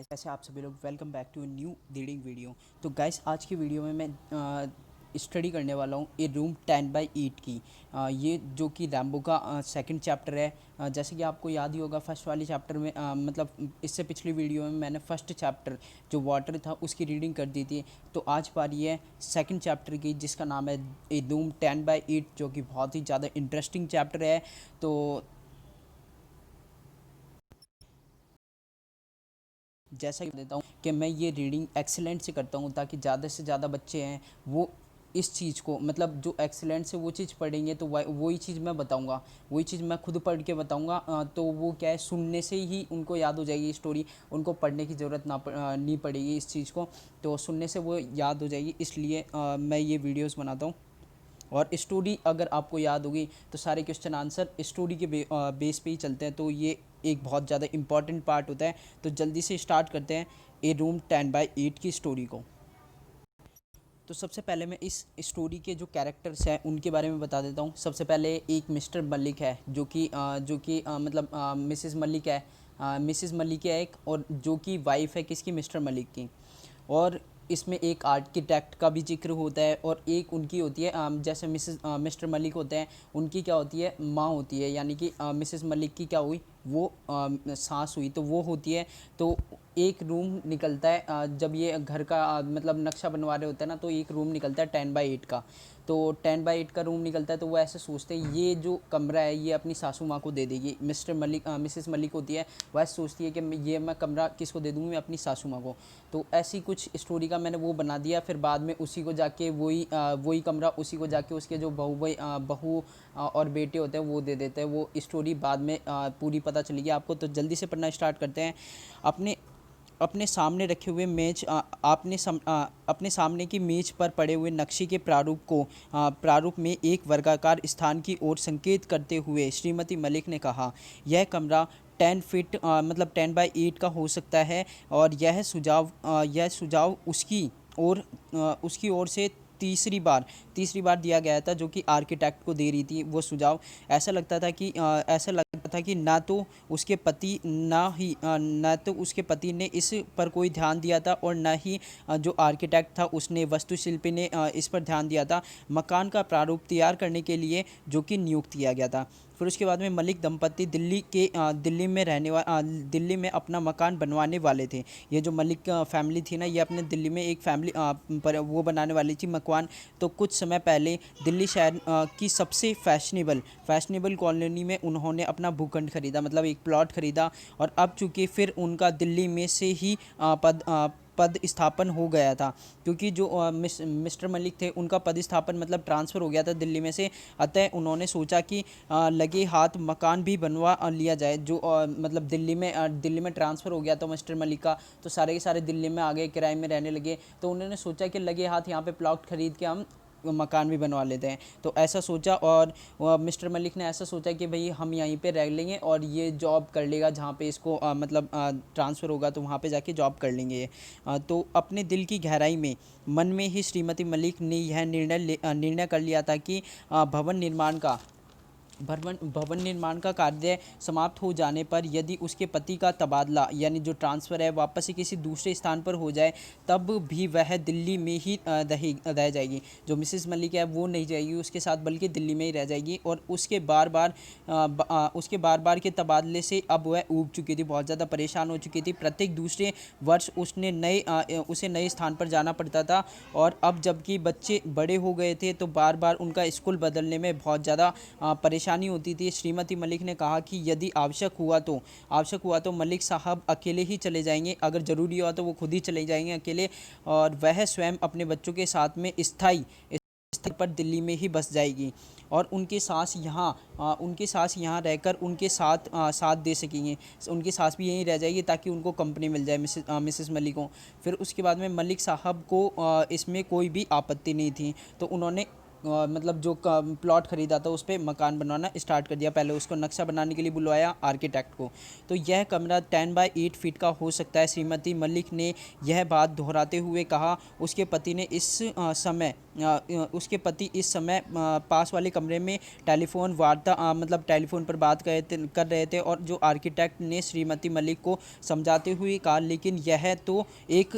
कैसे आप सभी लोग welcome back to new reading video. तो गाइस आज की वीडियो में मैं स्टडी करने वाला हूँ ए रूम 10/8 की। ये जो कि रैम्बो का सेकंड चैप्टर है। जैसे कि आपको याद ही होगा फर्स्ट वाले चैप्टर में मतलब इससे पिछली वीडियो में मैंने फर्स्ट चैप्टर जो वाटर था उसकी रीडिंग कर दी थी। तो आज बारी है सेकंड चैप्टर की जिसका नाम है ए रूम 10/8, जो कि बहुत ही ज़्यादा इंटरेस्टिंग चैप्टर है। तो जैसा कि देता हूँ कि मैं ये रीडिंग एक्सीलेंट से करता हूँ ताकि ज़्यादा से ज़्यादा बच्चे हैं वो इस चीज़ को मतलब जो एक्सीलेंट से वो चीज़ पढ़ेंगे तो वही चीज़ मैं बताऊँगा, वही चीज़ मैं खुद पढ़ के बताऊँगा। तो वो क्या है, सुनने से ही उनको याद हो जाएगी स्टोरी, उनको पढ़ने की ज़रूरत नहीं पड़ेगी इस चीज़ को। तो सुनने से वो याद हो जाएगी, इसलिए मैं ये वीडियोज़ बनाता हूँ। और स्टोरी अगर आपको याद होगी तो सारे क्वेश्चन आंसर स्टोरी के बेस पे ही चलते हैं, तो ये एक बहुत ज़्यादा इंपॉर्टेंट पार्ट होता है। तो जल्दी से स्टार्ट करते हैं ए रूम 10/8 की स्टोरी को। तो सबसे पहले मैं इस स्टोरी के जो कैरेक्टर्स हैं उनके बारे में बता देता हूँ। सबसे पहले एक मिस्टर मलिक है जो कि मतलब मिसेस मलिक है। मिसेस मलिक है एक, और जो कि वाइफ है किसकी, मिस्टर मलिक की। और इसमें एक आर्किटेक्ट का भी जिक्र होता है और एक उनकी होती है जैसे मिस्टर मलिक होते हैं उनकी क्या होती है, माँ होती है, यानी कि मिसेस मलिक की क्या हुई, वो सास हुई, तो वो होती है। तो एक रूम निकलता है जब ये घर का मतलब नक्शा बनवा रहे होते हैं ना, तो एक रूम निकलता है 10/8 का। तो 10/8 का रूम निकलता है तो वो ऐसे सोचते हैं ये जो कमरा है ये अपनी सासू माँ को दे देगी। मिसेस मलिक होती है, वह ऐसे सोचती है कि ये मैं कमरा किसको दे दूँगी, मैं अपनी सासू माँ को। तो ऐसी कुछ स्टोरी का मैंने वो बना दिया। फिर बाद में उसी को जाके वही कमरा उसी को जाके उसके जो बहू और बेटे होते हैं वो दे देते हैं। वो स्टोरी बाद में पूरी पता चलेगी आपको। तो जल्दी से पढ़ना स्टार्ट करते हैं। अपने अपने सामने रखे हुए अपने सामने की मेज पर पड़े हुए नक्शे के प्रारूप में एक वर्गाकार स्थान की ओर संकेत करते हुए श्रीमती मलिक ने कहा, यह कमरा 10 फीट मतलब 10/8 का हो सकता है। और यह सुझाव उसकी ओर से तीसरी बार दिया गया था, जो कि आर्किटेक्ट को दे रही थी वो सुझाव। ऐसा लगता था कि ना तो उसके पति ने इस पर कोई ध्यान दिया था और ना ही जो आर्किटेक्ट था उसने वास्तुशिल्पी ने इस पर ध्यान दिया था मकान का प्रारूप तैयार करने के लिए, जो कि नियुक्त किया गया था। फिर उसके बाद में मलिक दंपति दिल्ली में अपना मकान बनवाने वाले थे। ये जो मलिक फैमिली थी ना, ये अपने दिल्ली में एक फैमिली पर वो बनाने वाली थी मकान। तो कुछ समय पहले दिल्ली शहर की सबसे फैशनेबल कॉलोनी में उन्होंने अपना भूखंड खरीदा, मतलब एक प्लॉट खरीदा। और अब चूंकि फिर उनका दिल्ली में से ही पद स्थापन हो गया था, क्योंकि जो मिस्टर मलिक थे उनका पद स्थापन मतलब ट्रांसफ़र हो गया था दिल्ली में से। अतः उन्होंने सोचा कि लगे हाथ मकान भी बनवा लिया जाए। जो मतलब दिल्ली में ट्रांसफ़र हो गया था मिस्टर मलिक का, तो सारे के सारे दिल्ली में आ गए, किराए में रहने लगे। तो उन्होंने सोचा कि लगे हाथ यहाँ पे प्लॉट खरीद के हम मकान भी बनवा लेते हैं। तो ऐसा सोचा, और मिस्टर मलिक ने ऐसा सोचा कि भाई हम यहीं पे रह लेंगे और ये जॉब कर लेगा जहाँ पे इसको मतलब ट्रांसफ़र होगा तो वहाँ पे जाके जॉब कर लेंगे ये। तो अपने दिल की गहराई में मन में ही श्रीमती मलिक ने यह निर्णय कर लिया था कि भवन निर्माण का कार्य समाप्त हो जाने पर यदि उसके पति का तबादला यानी जो ट्रांसफ़र है वापस से किसी दूसरे स्थान पर हो जाए, तब भी वह दिल्ली में ही रह जाएगी। जो मिसेस मलिक है वो नहीं जाएगी उसके साथ, बल्कि दिल्ली में ही रह जाएगी। और उसके बार बार के तबादले से अब वह ऊब चुकी थी, बहुत ज़्यादा परेशान हो चुकी थी। प्रत्येक दूसरे वर्ष उसे नए स्थान पर जाना पड़ता था। और अब जबकि बच्चे बड़े हो गए थे तो बार बार उनका स्कूल बदलने में बहुत ज़्यादा परेशानी होती थी। श्रीमती मलिक ने कहा कि यदि आवश्यक हुआ तो मलिक साहब अकेले ही चले जाएंगे, अगर ज़रूरी हुआ तो वो खुद ही चले जाएंगे अकेले। और वह स्वयं अपने बच्चों के साथ में स्थायी स्थायी पर दिल्ली में ही बस जाएगी। और उनकी सास यहाँ रहकर उनके साथ दे सकेंगे, उनकी सास भी यहीं रह जाएगी ताकि उनको कंपनी मिल जाए मिसेस मलिक को। फिर उसके बाद में मलिक साहब को इसमें कोई भी आपत्ति नहीं थी, तो उन्होंने मतलब जो प्लॉट ख़रीदा था उस पर मकान बनवाना स्टार्ट कर दिया। पहले उसको नक्शा बनाने के लिए बुलवाया आर्किटेक्ट को। तो यह कमरा 10/8 फीट का हो सकता है, श्रीमती मलिक ने यह बात दोहराते हुए कहा। उसके पति ने इस समय इस समय पास वाले कमरे में टेलीफोन वार्ता मतलब टेलीफोन पर बात कर रहे थे, और जो आर्किटेक्ट ने श्रीमती मलिक को समझाते हुए कहा, लेकिन यह तो एक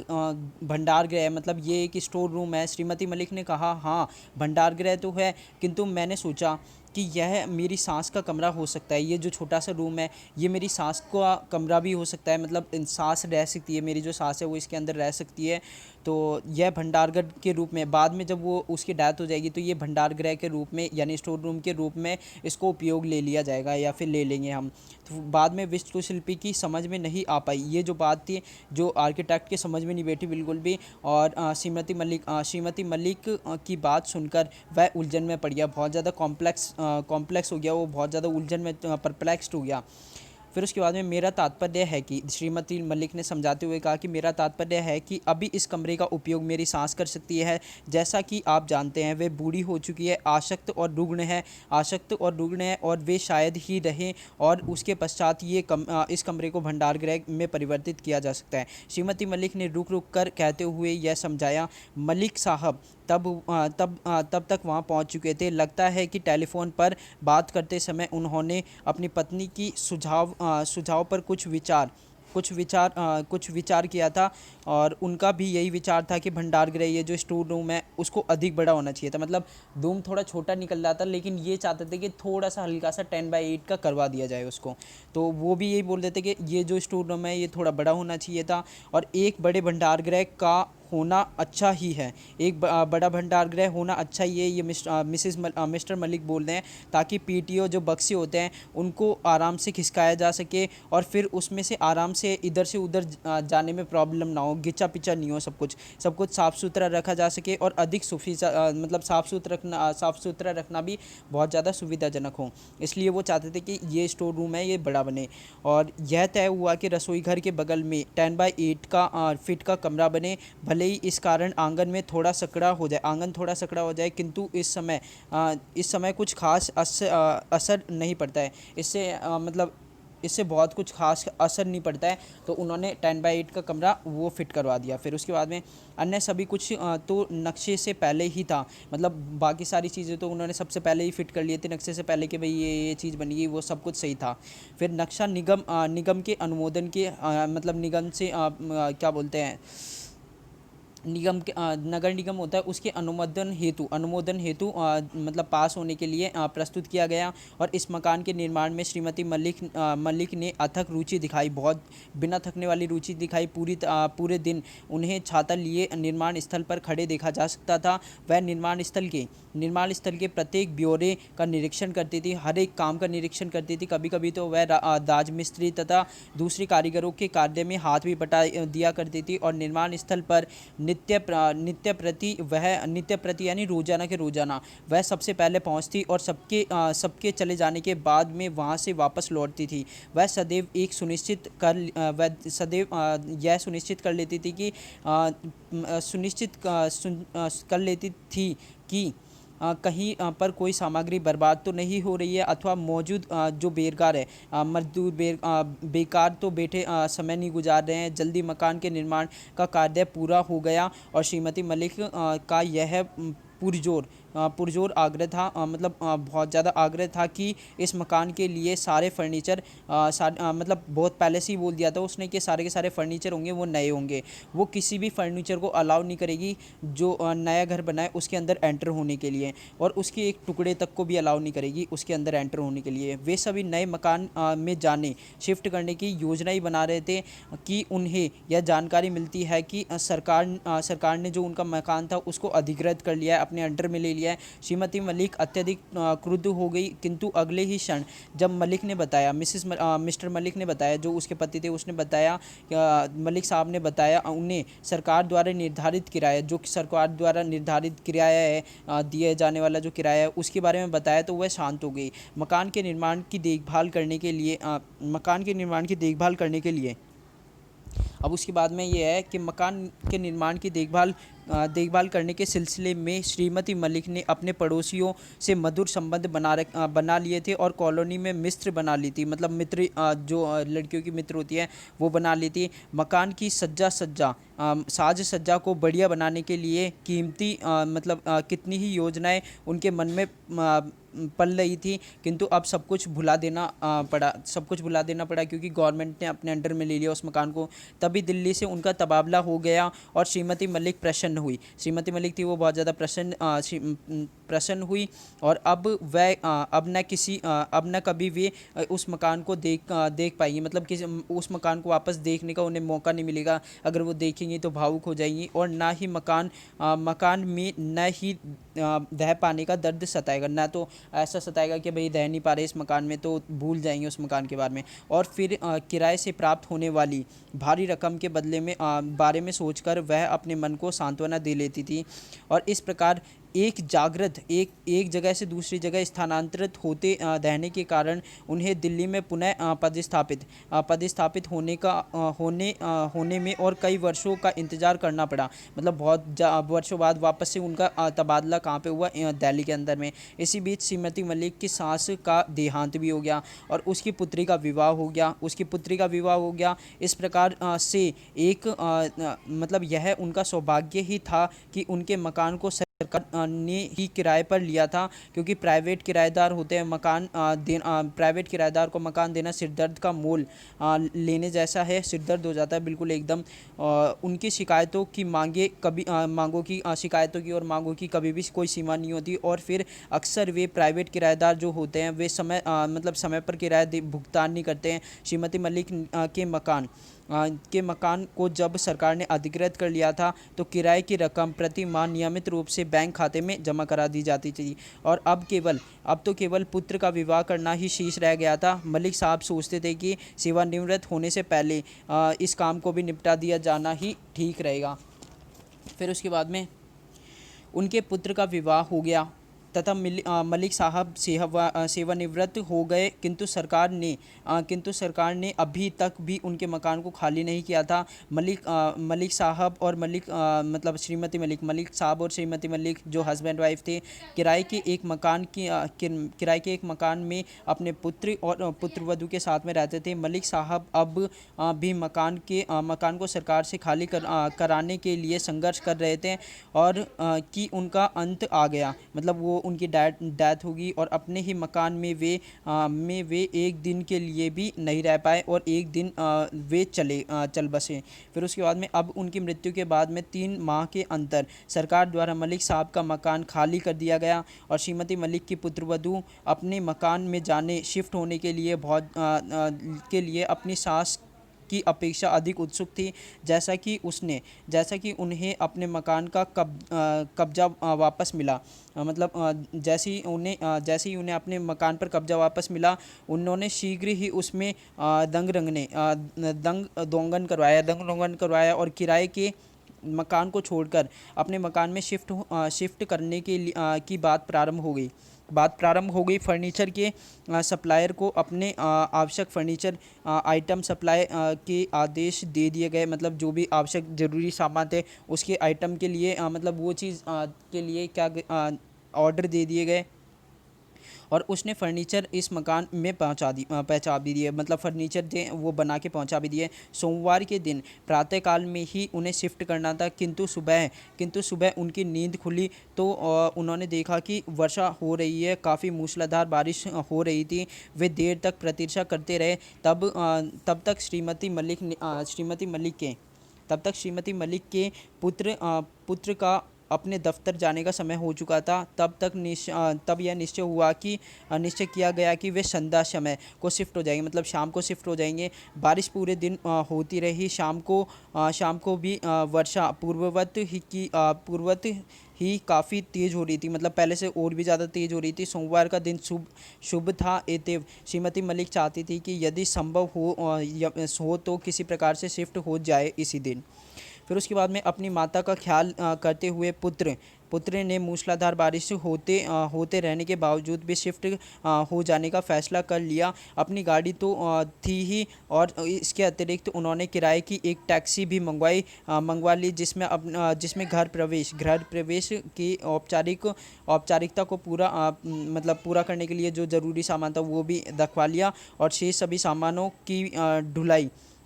भंडार गृह है, मतलब ये एक स्टोर रूम है। श्रीमती मलिक ने कहा, हाँ भंडार गृह तो है, किंतु मैंने सोचा कि यह मेरी सास का कमरा हो सकता है। ये जो छोटा सा रूम है, ये मेरी सास का कमरा भी हो सकता है, मतलब सास रह सकती है, मेरी जो सास है वो इसके अंदर रह सकती है। तो यह भंडारगढ़ के रूप में, बाद में जब वो उसकी डेथ हो जाएगी तो ये भंडार गृह के रूप में यानी स्टोर रूम के रूप में इसको उपयोग ले लिया जाएगा, या फिर ले लेंगे हम। तो बाद में वास्तुशिल्पी की समझ में नहीं आ पाई ये जो बात थी, जो आर्किटेक्ट के समझ में नहीं बैठी बिल्कुल भी, और श्रीमती मलिक की बात सुनकर वह उलझन में पड़ गया, बहुत ज़्यादा कॉम्प्लेक्स हो गया, वो बहुत ज़्यादा उलझन में परप्लेक्स्ड हो गया। फिर उसके बाद में मेरा तात्पर्य है कि श्रीमती मलिक ने समझाते हुए कहा कि मेरा तात्पर्य है कि अभी इस कमरे का उपयोग मेरी सास कर सकती है। जैसा कि आप जानते हैं, वे बूढ़ी हो चुकी है, आसक्त और रुग्ण है, और वे शायद ही रहें, और उसके पश्चात इस कमरे को भंडार गृह में परिवर्तित किया जा सकता है। श्रीमती मलिक ने रुक रुक कर कहते हुए यह समझाया। मलिक साहब तब तक वहाँ पहुँच चुके थे। लगता है कि टेलीफोन पर बात करते समय उन्होंने अपनी पत्नी की सुझाव पर कुछ विचार किया था, और उनका भी यही विचार था कि भंडार गृह, ये जो स्टोर रूम है, उसको अधिक बड़ा होना चाहिए था। मतलब रूम थोड़ा छोटा निकल रहा था, लेकिन ये चाहते थे कि थोड़ा सा हल्का सा 10/8 का करवा दिया जाए उसको। तो वो भी यही बोल रहे थे कि ये जो स्टोर रूम है ये थोड़ा बड़ा होना चाहिए था, और एक बड़े भंडार गृह का होना अच्छा ही है, एक बड़ा भंडार गृह होना अच्छा ही है। ये मिस्टर मलिक बोल रहे हैं, ताकि पीटीओ जो बक्से होते हैं उनको आराम से खिसकाया जा सके, और फिर उसमें से आराम से इधर से उधर जाने में प्रॉब्लम ना हो, घिचा पिचा नहीं हो, सब कुछ साफ़ सुथरा रखा जा सके, और अधिक मतलब साफ़ सुथरा रखना भी बहुत ज़्यादा सुविधाजनक हो। इसलिए वो चाहते थे कि ये स्टोर रूम है ये बड़ा बने, और यह तय हुआ कि रसोई घर के बगल में 10/8 का फीट का कमरा बने। भले ही इस कारण आंगन थोड़ा सकड़ा हो जाए, किंतु इस समय कुछ खास असर नहीं पड़ता है, मतलब इससे बहुत कुछ खास असर नहीं पड़ता है। तो उन्होंने 10/8 का कमरा वो फिट करवा दिया। फिर उसके बाद में अन्य सभी कुछ तो नक्शे से पहले ही था, मतलब बाकी सारी चीज़ें तो उन्होंने सबसे पहले ही फिट कर लिए थे नक्शे से पहले, कि भाई ये चीज़ बनेगी, वो सब कुछ सही था। फिर नक्शा निगम के अनुमोदन के मतलब निगम से क्या बोलते हैं, नगर निगम होता है, उसके अनुमोदन हेतु मतलब पास होने के लिए प्रस्तुत किया गया। और इस मकान के निर्माण में श्रीमती मलिक ने अथक रुचि दिखाई, बहुत बिना थकने वाली रुचि दिखाई। पूरे दिन उन्हें छाता लिए निर्माण स्थल पर खड़े देखा जा सकता था। वह निर्माण स्थल के प्रत्येक ब्यौरे का निरीक्षण करती थी, हर एक काम का निरीक्षण करती थी। कभी कभी तो वह राजमिस्त्री तथा दूसरी कारीगरों के कार्य में हाथ भी बटा दिया करती थी, और निर्माण स्थल पर नित्य प्रति यानी रोजाना के रोजाना वह सबसे पहले पहुंचती, और सबके चले जाने के बाद में वहां से वापस लौटती थी। वह सदैव यह सुनिश्चित कर लेती थी कि कहीं पर कोई सामग्री बर्बाद तो नहीं हो रही है, अथवा मौजूद जो बेरोजगार है मजदूर बेकार तो बैठे समय नहीं गुजार रहे हैं। जल्दी मकान के निर्माण का कार्य पूरा हो गया, और श्रीमती मलिक का यह पुरजोर आग्रह था, मतलब बहुत ज़्यादा आग्रह था कि इस मकान के लिए सारे फर्नीचर मतलब बहुत पहले से ही बोल दिया था उसने कि सारे के सारे फर्नीचर होंगे वो नए होंगे। वो किसी भी फर्नीचर को अलाउ नहीं करेगी जो नया घर बनाए उसके अंदर एंटर होने के लिए, और उसके एक टुकड़े तक को भी अलाउ नहीं करेगी उसके अंदर एंटर होने के लिए। वे सभी नए मकान में शिफ्ट करने की योजना ही बना रहे थे कि उन्हें यह जानकारी मिलती है कि सरकार ने जो उनका मकान था उसको अधिकृत कर लिया है, अपने अंडर में ले लिया है। श्रीमती मलिक अत्यधिक क्रुद्ध हो गई, किंतु अगले ही क्षण जब मिस्टर मलिक ने बताया, जो उसके पति थे, उसने बताया, मलिक साहब ने बताया उन्हें सरकार द्वारा निर्धारित किराया है, दिए जाने वाला जो किराया है उसके बारे में बताया, तो वह शांत हो गई। मकान के निर्माण की देखभाल करने के लिए अब उसके बाद में ये है कि मकान के निर्माण की देखभाल करने के सिलसिले में श्रीमती मलिक ने अपने पड़ोसियों से मधुर संबंध बना लिए थे और कॉलोनी में मित्र बना ली थी, मतलब मित्र जो लड़कियों की मित्र होती है वो बना ली थी। मकान की साज सज्जा को बढ़िया बनाने के लिए कीमती कितनी ही योजनाएं उनके मन में पल रही थी, किंतु अब सब कुछ भुला देना पड़ा क्योंकि गवर्नमेंट ने अपने अंडर में ले लिया उस मकान को। तभी दिल्ली से उनका तबादला हो गया और श्रीमती मलिक प्रसन्न हुई। श्रीमती मलिक थी वो बहुत ज़्यादा प्रसन्न हुई और अब न कभी वे उस मकान को देख पाएंगी, मतलब किसी उस मकान को वापस देखने का उन्हें मौका नहीं मिलेगा। अगर वो देखेंगी तो भावुक हो जाएंगी और ना ही मकान में न ही रह पाने का दर्द सताएगा, ना तो ऐसा सताएगा कि भाई रह नहीं पा रहे इस मकान में, तो भूल जाएंगे उस मकान के बारे में। और फिर किराए से प्राप्त होने वाली भारी रकम के बारे में सोचकर वह अपने मन को सांत्वना दे लेती थी और इस प्रकार एक जगह से दूसरी जगह स्थानांतरित होते रहने के कारण उन्हें दिल्ली में पुनः पदस्थापित होने में और कई वर्षों का इंतजार करना पड़ा। मतलब बहुत वर्षों बाद वापस से उनका तबादला कहाँ पे हुआ, दिल्ली के अंदर में। इसी बीच श्रीमती मलिक की सास का देहांत भी हो गया और उसकी पुत्री का विवाह हो गया। इस प्रकार से मतलब यह उनका सौभाग्य ही था कि उनके मकान को सरकार ने ही किराए पर लिया था, क्योंकि प्राइवेट किराएदार होते हैं प्राइवेट किराएदार को मकान देना सिरदर्द का मोल लेने जैसा है। सिरदर्द हो जाता है बिल्कुल एकदम। उनकी शिकायतों की और मांगों की कभी भी कोई सीमा नहीं होती और फिर अक्सर वे प्राइवेट किराएदार जो होते हैं वे समय पर किराया भुगतान नहीं करते हैं। श्रीमती मलिक के मकान को जब सरकार ने अधिकृत कर लिया था तो किराए की रकम प्रति माह नियमित रूप से बैंक खाते में जमा करा दी जाती थी और अब तो केवल पुत्र का विवाह करना ही शेष रह गया था। मलिक साहब सोचते थे कि सेवानिवृत्त होने से पहले इस काम को भी निपटा दिया जाना ही ठीक रहेगा। फिर उसके बाद में उनके पुत्र का विवाह हो गया तथा मलिक साहब सेवानिवृत्त हो गए, किंतु सरकार ने अभी तक भी उनके मकान को खाली नहीं किया था। मलिक साहब और मलिक साहब और श्रीमती मलिक जो हस्बैंड वाइफ थे, किराए के एक मकान में अपने पुत्र और पुत्रवधू के साथ में रहते थे। मलिक साहब अब भी मकान को सरकार से खाली कराने के लिए संघर्ष कर रहे थे और कि उनका अंत आ गया, मतलब वो उनकी डेथ होगी और अपने ही मकान में वे एक दिन के लिए भी नहीं रह पाए और एक दिन वे चल बसे। फिर उसके बाद में अब उनकी मृत्यु के बाद में 3 माह के अंतर सरकार द्वारा मलिक साहब का मकान खाली कर दिया गया और श्रीमती मलिक की पुत्रवधू अपने मकान में शिफ्ट होने के लिए अपनी सास की अपेक्षा अधिक उत्सुक थी, जैसा कि उन्हें अपने मकान का कब्जा वापस मिला। जैसे ही उन्हें अपने मकान पर कब्जा वापस मिला, उन्होंने शीघ्र ही उसमें दंग रोगन करवाया और किराए के मकान को छोड़कर अपने मकान में शिफ्ट करने की बात प्रारंभ हो गई। फर्नीचर के सप्लायर को अपने आवश्यक फर्नीचर आइटम सप्लाई के आदेश दे दिए गए, मतलब जो भी आवश्यक ज़रूरी सामान थे उसके आइटम के लिए वो चीज़ के लिए ऑर्डर दे दिए गए और उसने फर्नीचर इस मकान में पहुंचा भी दिए, मतलब फर्नीचर थे वो बना के पहुंचा भी दिए। सोमवार के दिन प्रातःकाल में ही उन्हें शिफ्ट करना था, किंतु सुबह उनकी नींद खुली तो उन्होंने देखा कि वर्षा हो रही है, काफ़ी मूसलाधार बारिश हो रही थी। वे देर तक प्रतीक्षा करते रहे। तब तक श्रीमती मलिक के पुत्र का अपने दफ्तर जाने का समय हो चुका था। तब यह निश्चय किया गया कि वे संध्या समय को शिफ्ट हो जाएंगे, मतलब शाम को शिफ्ट हो जाएंगे। बारिश पूरे दिन होती रही। शाम को भी वर्षा पूर्ववत ही काफ़ी तेज़ हो रही थी, मतलब पहले से और भी ज़्यादा तेज़ हो रही थी। सोमवार का दिन शुभ था। अतएव श्रीमती मलिक चाहती थी कि यदि संभव हो तो किसी प्रकार से शिफ्ट हो जाए इसी दिन। फिर उसके बाद में अपनी माता का ख्याल करते हुए पुत्र ने मूसलाधार बारिश होते रहने के बावजूद भी शिफ्ट हो जाने का फ़ैसला कर लिया। अपनी गाड़ी तो थी ही, और इसके अतिरिक्त उन्होंने किराए की एक टैक्सी भी मंगवा ली, जिसमें घर प्रवेश की औपचारिकता को मतलब पूरा करने के लिए जो ज़रूरी सामान था वो भी रखवा लिया, और शेष सभी सामानों की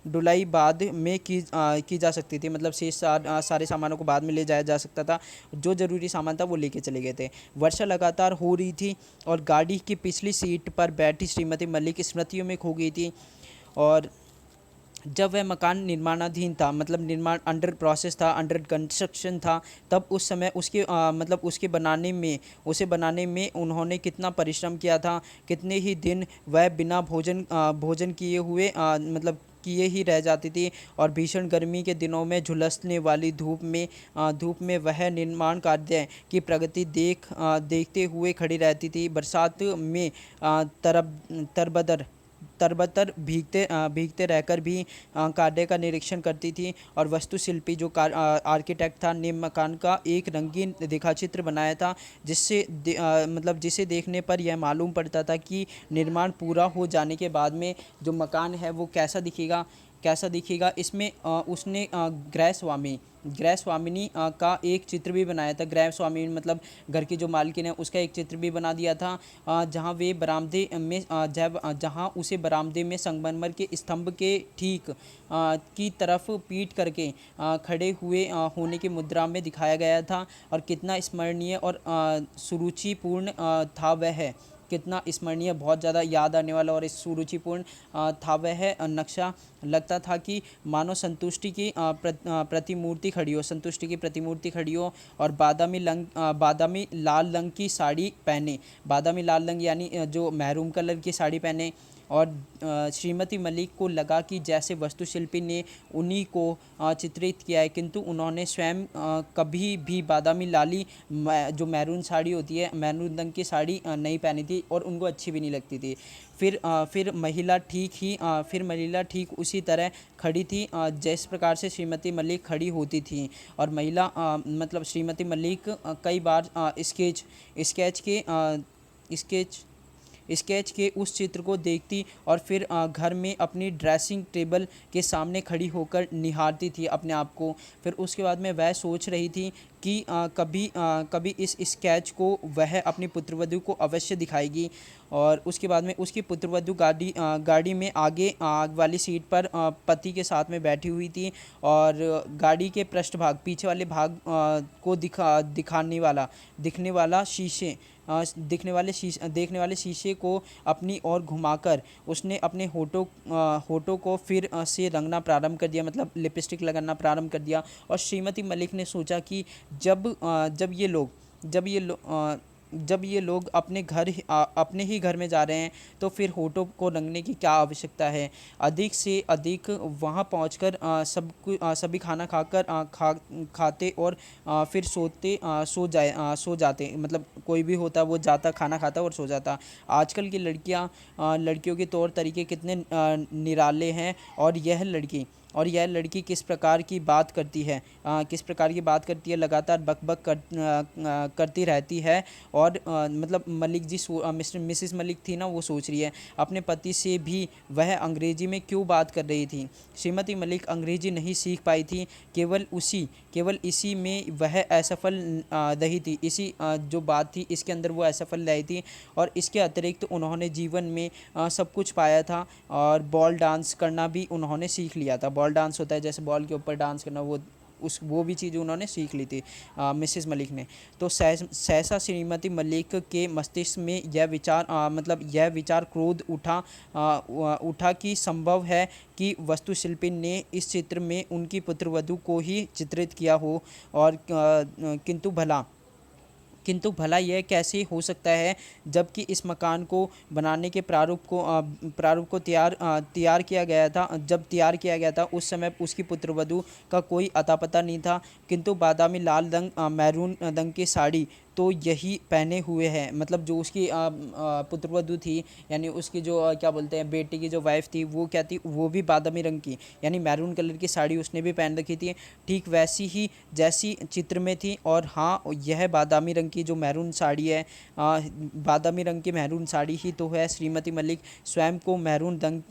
ढुलाई बाद में की जा सकती थी। मतलब शेष सारे सामानों को बाद में ले जाया जा सकता था। जो ज़रूरी सामान था वो लेके चले गए थे। वर्षा लगातार हो रही थी और गाड़ी की पिछली सीट पर बैठी श्रीमती मलिक स्मृतियों में खो गई थी। और जब वह मकान निर्माणाधीन था, मतलब निर्माण अंडर प्रोसेस था, अंडर कंस्ट्रक्शन था, तब उस समय मतलब उसे बनाने में उन्होंने कितना परिश्रम किया था। कितने ही दिन वह बिना भोजन किए हुए मतलब किए ही रह जाती थी, और भीषण गर्मी के दिनों में झुलसने वाली धूप में वह निर्माण कार्य की प्रगति देखते हुए खड़ी रहती थी। बरसात में तरबतर भीगते रहकर भी कार्य का निरीक्षण करती थी, और वास्तुशिल्पी जो आर्किटेक्ट था ने मकान का एक रंगीन रेखाचित्र बनाया था, मतलब जिसे देखने पर यह मालूम पड़ता था कि निर्माण पूरा हो जाने के बाद में जो मकान है वो कैसा दिखेगा। इसमें उसने गृह स्वामिनी का एक चित्र भी बनाया था। गृह स्वामिनी मतलब घर की जो मालकिन है उसका एक चित्र भी बना दिया था, जहाँ उसे बरामदे में संगमरमर के स्तंभ के ठीक की तरफ पीठ करके खड़े हुए होने की मुद्रा में दिखाया गया था। और कितना स्मरणीय और सुरुचिपूर्ण था वह, कितना स्मरणीय, बहुत ज़्यादा याद आने वाला और सुरुचिपूर्ण था वह नक्शा। लगता था कि मानो संतुष्टि की प्रतिमूर्ति खड़ी हो, और बादामी लाल रंग की साड़ी पहने, बादामी लाल रंग यानी जो मैरून कलर की साड़ी पहने। और श्रीमती मलिक को लगा कि जैसे वास्तुशिल्पी ने उन्हीं को चित्रित किया है, किंतु उन्होंने स्वयं कभी भी बादामी लाली जो मैरून साड़ी होती है, मैरून रंग की साड़ी नहीं पहनी थी, और उनको अच्छी भी नहीं लगती थी। फिर महिला ठीक उसी तरह खड़ी थी जिस प्रकार से श्रीमती मलिक खड़ी होती थी। और मतलब श्रीमती मलिक कई बार स्केच के उस चित्र को देखती, और फिर घर में अपनी ड्रेसिंग टेबल के सामने खड़ी होकर निहारती थी अपने आप को। फिर उसके बाद में वह सोच रही थी कि कभी इस स्केच को वह अपनी पुत्रवधू को अवश्य दिखाएगी। और उसके बाद में उसकी पुत्रवधू गाड़ी में आगे वाली सीट पर पति के साथ में बैठी हुई थी, और गाड़ी के पृष्ठभाग पीछे वाले भाग को देखने वाले शीशे को अपनी ओर घुमाकर उसने अपने होठों को फिर से रंगना प्रारंभ कर दिया, मतलब लिपस्टिक लगाना प्रारंभ कर दिया। और श्रीमती मलिक ने सोचा कि जब ये लोग अपने ही घर में जा रहे हैं, तो फिर होठों को रंगने की क्या आवश्यकता है। अधिक से अधिक वहां पहुंचकर सभी खाना खाते और फिर सो जाते, मतलब कोई भी होता वो जाता, खाना खाता और सो जाता। आजकल की लड़कियों के तौर तरीके कितने निराले हैं, और यह लड़की किस प्रकार की बात करती है, लगातार बक करती रहती है। और मतलब मलिक जी मिसेस मलिक थी ना, वो सोच रही है अपने पति से भी वह अंग्रेजी में क्यों बात कर रही थी। श्रीमती मलिक अंग्रेजी नहीं सीख पाई थी, केवल इसी में वह असफल रही थी। इसी जो बात थी इसके अंदर वो असफल रही थी। और इसके अतिरिक्त उन्होंने जीवन में सब कुछ पाया था, और बॉल डांस करना भी उन्होंने सीख लिया था। बॉल डांस होता है जैसे बॉल के ऊपर डांस करना, वो भी चीज़ उन्होंने सीख ली थी मिसेस मलिक ने। तो सहसा श्रीमती मलिक के मस्तिष्क में यह विचार क्रोध उठा कि संभव है कि वास्तुशिल्पी ने इस चित्र में उनकी पुत्रवधू को ही चित्रित किया हो। और किंतु भला यह कैसे हो सकता है, जबकि इस मकान को बनाने के प्रारूप को तैयार किया गया था। जब तैयार किया गया था उस समय उसकी पुत्रवधू का कोई अता पता नहीं था, किंतु बादामी लाल रंग मैरून रंग की साड़ी तो यही पहने हुए है। मतलब जो उसकी पुत्रवधू थी, यानी उसकी जो क्या बोलते हैं, बेटी की जो वाइफ थी, वो क्या थी, वो भी बादामी रंग की, यानी मैरून कलर की साड़ी उसने भी पहन रखी थी, ठीक वैसी ही जैसी चित्र में थी। और हाँ, यह बादामी रंग की जो मैरून साड़ी है, बादामी रंग की मैरून साड़ी ही तो है। श्रीमती मलिक स्वयं को मैरून रंग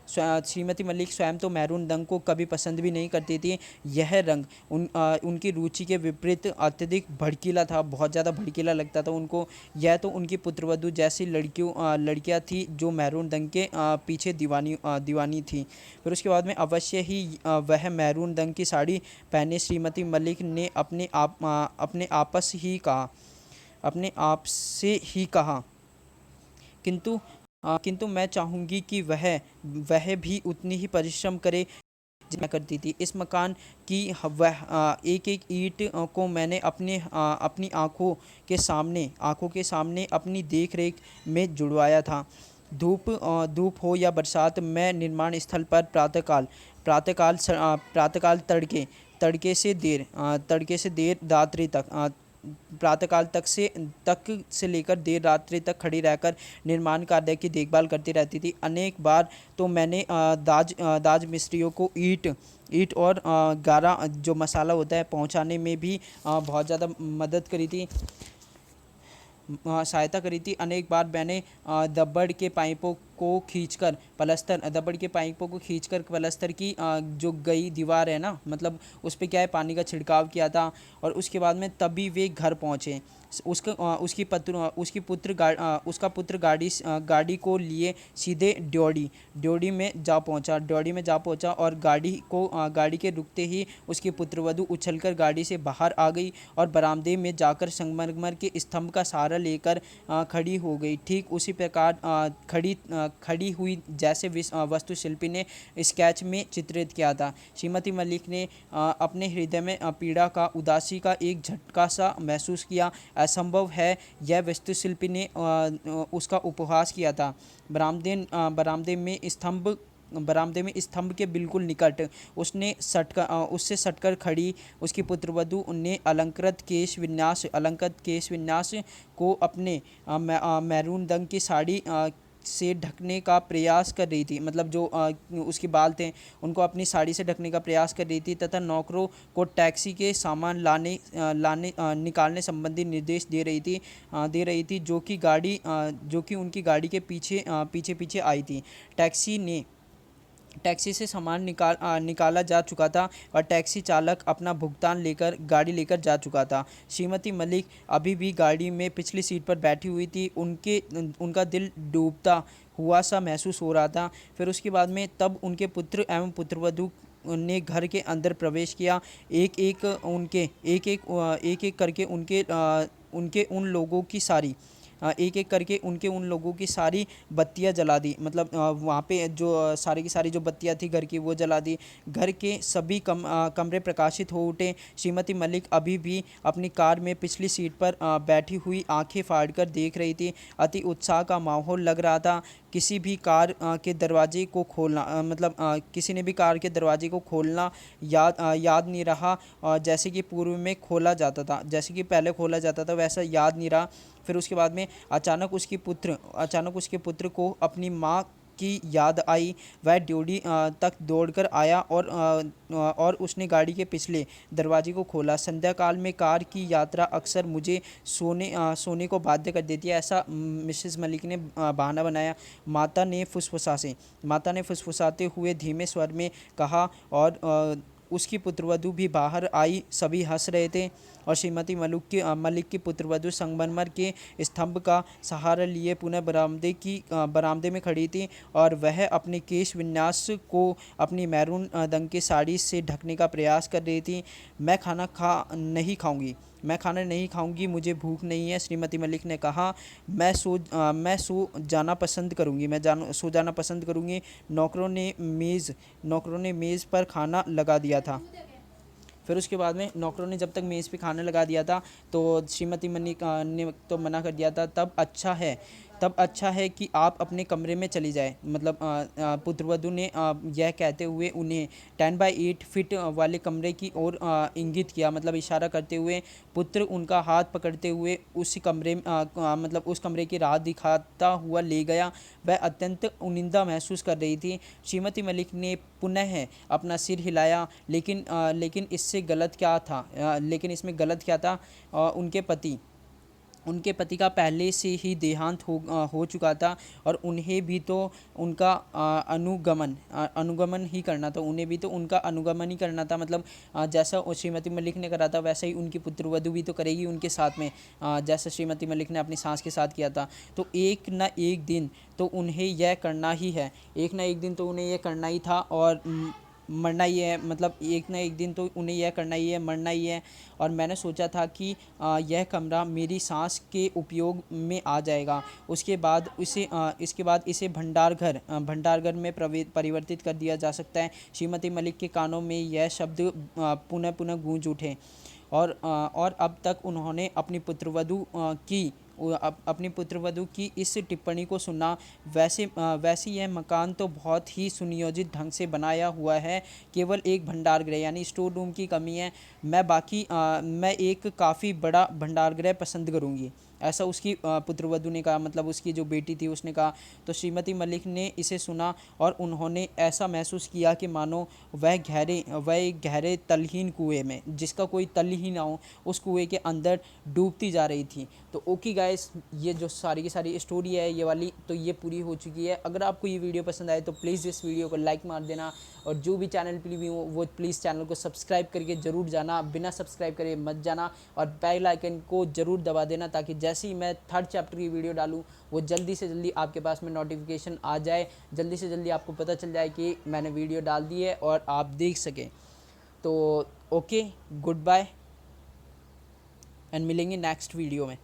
श्रीमती मलिक स्वयं तो मैरून रंग को कभी पसंद भी नहीं करती थी। यह रंग उनकी रुचि के विपरीत अत्यधिक भड़कीला था, बहुत ज़्यादा भड़कीला लगता था उनको। यह तो उनकी पुत्रवधू जैसी लड़कियां थी जो मैरून रंग के पीछे दीवानी थी। फिर उसके बाद में अवश्य ही वह मैरून रंग की साड़ी पहने श्रीमती मलिक ने अपने आप से ही कहा, किंतु मैं चाहूँगी कि वह भी उतनी ही परिश्रम करे जितना मैं करती थी। इस मकान की वह एक एक ईंट को मैंने अपनी आंखों के सामने अपनी देख रेख में जुड़वाया था। धूप हो या बरसात, मैं निर्माण स्थल पर प्रातःकाल तड़के से देर रात्रि तक प्रातःकाल तक से लेकर देर रात्रि तक खड़ी रहकर निर्माण कार्य की देखभाल करती रहती थी। अनेक बार तो मैंने दाज मिस्त्रियों को ईंट और गारा जो मसाला होता है पहुंचाने में भी बहुत ज़्यादा मदद करी थी, सहायता करी थी। अनेक बार मैंने दब्बड़ के पाइपों को खींचकर प्लास्टर की जो गई दीवार है ना, मतलब उस पे क्या है, पानी का छिड़काव किया था। और उसके बाद में तभी वे घर पहुँचे। उसका पुत्र गाड़ी को लिए सीधे ड्योढ़ी में जा पहुंचा और गाड़ी के रुकते ही उसकी पुत्रवधू उछलकर गाड़ी से बाहर आ गई और बरामदे में जाकर संगमरमर के स्तंभ का सहारा लेकर खड़ी हो गई, ठीक उसी प्रकार खड़ी हुई जैसे वास्तुशिल्पी ने स्केच में चित्रित किया था। श्रीमती मलिक ने अपने हृदय में पीड़ा का, उदासी का एक झटका सा महसूस किया। असंभव है, यह वास्तुशिल्पी ने उसका उपहास किया था। बरामदे में स्तंभ के बिल्कुल निकट उससे सटकर खड़ी उसकी पुत्रवधू ने अलंकृत केश विन्यास को अपने मैरून रंग की साड़ी से ढकने का प्रयास कर रही थी। मतलब जो उसके बाल थे उनको अपनी साड़ी से ढकने का प्रयास कर रही थी, तथा नौकरों को टैक्सी के सामान निकालने संबंधी निर्देश दे रही थी जो कि उनकी गाड़ी के पीछे आई थी। टैक्सी से सामान निकाला जा चुका था और टैक्सी चालक अपना भुगतान लेकर गाड़ी लेकर जा चुका था। श्रीमती मलिक अभी भी गाड़ी में पिछली सीट पर बैठी हुई थी। उनका दिल डूबता हुआ सा महसूस हो रहा था। फिर उसके बाद में तब उनके पुत्र एवं पुत्रवधू ने घर के अंदर प्रवेश किया। एक एक करके उनके उन लोगों की सारी बत्तियां जला दी। मतलब वहाँ पे जो सारी की सारी जो बत्तियां थी घर की, वो जला दी। घर के सभी कमरे प्रकाशित हो उठे। श्रीमती मलिक अभी भी अपनी कार में पिछली सीट पर बैठी हुई आंखें फाड़कर देख रही थी। अति उत्साह का माहौल लग रहा था। किसी भी कार के दरवाजे को खोलना किसी ने भी कार के दरवाजे को खोलना याद नहीं रहा। जैसे कि पूर्व में खोला जाता था, जैसे कि पहले खोला जाता था, वैसा याद नहीं रहा। फिर उसके बाद में अचानक उसके पुत्र को अपनी माँ की याद आई। वह ड्योढ़ी तक दौड़कर आया और उसने गाड़ी के पिछले दरवाजे को खोला। संध्या काल में कार की यात्रा अक्सर मुझे सोने को बाध्य कर देती है, ऐसा मिसेस मलिक ने बहाना बनाया। माता ने फुसफुसाते हुए धीमे स्वर में कहा और उसकी पुत्रवधू भी बाहर आई। सभी हंस रहे थे और श्रीमती मलिक की पुत्रवधू संगमरमर के स्तंभ का सहारा लिए पुनः बरामदे में खड़ी थी और वह अपने केश विन्यास को अपनी मैरून रंग की साड़ी से ढकने का प्रयास कर रही थी। मैं खाना नहीं खाऊंगी, मुझे भूख नहीं है, श्रीमती मलिक ने कहा। मैं सो जाना पसंद करूंगी। नौकरों ने मेज़ पर खाना लगा दिया था। फिर उसके बाद में नौकरों ने जब तक मेज़ पे खाना लगा दिया था तो श्रीमती मलिक ने तो मना कर दिया था। तब अच्छा है तब अच्छा है कि आप अपने कमरे में चली जाए। मतलब पुत्रवधु ने यह कहते हुए उन्हें 10 बाई 8 फीट वाले कमरे की ओर इंगित किया, मतलब इशारा करते हुए। पुत्र उनका हाथ पकड़ते हुए उस कमरे मतलब उस कमरे की राह दिखाता हुआ ले गया। वह अत्यंत उनिंदा महसूस कर रही थी। श्रीमती मलिक ने पुनः अपना सिर हिलाया, लेकिन इससे गलत क्या था, लेकिन इसमें गलत क्या था। उनके पति का पहले से ही देहांत हो चुका था, और उन्हें भी तो उनका अनुगमन ही करना था। उन्हें भी तो उनका अनुगमन ही करना था। मतलब जैसा श्रीमती मलिक ने करा था वैसा ही उनकी पुत्रवधु भी तो करेगी उनके साथ में, जैसा श्रीमती मलिक ने अपनी सास के साथ किया था। तो एक ना एक दिन तो उन्हें यह करना ही है, एक ना एक दिन तो उन्हें यह करना ही था, और मरना ही है। मतलब एक ना एक दिन तो उन्हें यह करना ही है, मरना ही है। और मैंने सोचा था कि यह कमरा मेरी सांस के उपयोग में आ जाएगा। इसके बाद इसे भंडारघर में परिवर्तित कर दिया जा सकता है। श्रीमती मलिक के कानों में यह शब्द पुनः पुनः गूंज उठे। और अब तक उन्होंने अपनी पुत्रवधु की इस टिप्पणी को सुना। वैसे यह मकान तो बहुत ही सुनियोजित ढंग से बनाया हुआ है, केवल एक भंडारगृह यानी स्टोर रूम की कमी है। मैं एक काफ़ी बड़ा भंडारगृह पसंद करूंगी, ऐसा उसकी पुत्रवधु ने कहा, मतलब उसकी जो बेटी थी उसने कहा। तो श्रीमती मलिक ने इसे सुना, और उन्होंने ऐसा महसूस किया कि मानो वह एक गहरे तलहीन कुएं में, जिसका कोई तल ही ना हो, उस कुएं के अंदर डूबती जा रही थी। तो ओके गाइस, ये जो सारी की सारी स्टोरी है ये वाली, तो ये पूरी हो चुकी है। अगर आपको ये वीडियो पसंद आए तो प्लीज़ इस वीडियो को लाइक मार देना, और जो भी चैनल पर भी हो वो प्लीज़ चैनल को सब्सक्राइब करके ज़रूर जाना, बिना सब्सक्राइब करे मत जाना। और बेल आइकन को ज़रूर दबा देना, ताकि जैसे ही मैं 3rd चैप्टर की वीडियो डालूँ वो जल्दी से जल्दी आपके पास में नोटिफिकेशन आ जाए, जल्दी से जल्दी आपको पता चल जाए कि मैंने वीडियो डाल दी है और आप देख सकें। तो ओके, गुड बाय, एंड मिलेंगे नेक्स्ट वीडियो में।